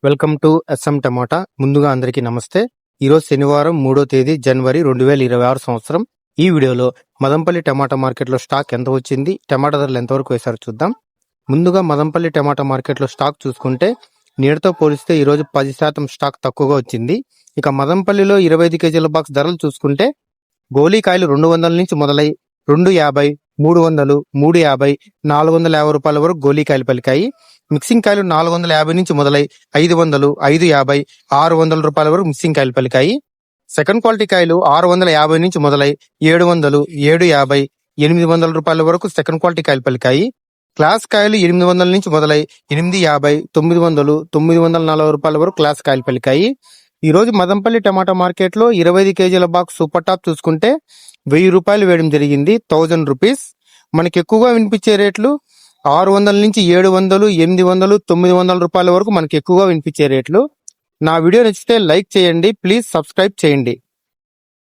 Welcome to S M టమాటా. ముందుగా అందరికీ నమస్తే. ఈరోజు శనివారం 3వ తేదీ జనవరి 2026 సంవత్సరం. ఈ వీడియోలో మదంపల్లి టమాటా మార్కెట్లో స్టాక్ ఎంత వచ్చింది, టమాటా ధరలు ఎంతవరకు వేశారో చూద్దాం. ముందుగా మదంపల్లి టమాటా మార్కెట్లో స్టాక్ చూసుకుంటే నేటితో పోలిస్తే ఈరోజు 10% స్టాక్ తక్కువగా వచ్చింది. ఇక మదంపల్లిలో 25 కేజీల బాక్స్ ధరలు చూసుకుంటే గోలీకాయలు 200 నుంచి మొదలై 250, 300, 350, 450 రూపాయల వరకు గోలీకాయలు పలికాయి. మిక్సింగ్ కాయలు 450 నుంచి మొదలై 500, 550, 600 రూపాయల వరకు మిక్సింగ్ కాయలు పలికాయి. సెకండ్ క్వాలిటీ కాయలు 650 నుంచి మొదలై 700, 750, 800 రూపాయల వరకు సెకండ్ క్వాలిటీ కాయలు పలికాయి. క్లాస్ కాయలు 800 నుంచి మొదలై 850, 900, 940 రూపాయల వరకు క్లాస్ కాయలు పలికాయి. ఈ రోజు మదంపల్లి టమాటా మార్కెట్ లో 25 కేజీల బాక్స్ సూపర్ టాప్ చూసుకుంటే 1000 రూపాయలు వేయడం జరిగింది. 1000 రూపీస్. మనకి ఎక్కువగా వినిపించే రేట్లు 600 నుంచి 700, 800, 900 రూపాయల వరకు మనకి ఎక్కువగా వినిపించే రేట్లు. నా వీడియో నచ్చితే లైక్ చేయండి, ప్లీజ్ సబ్స్క్రైబ్ చేయండి.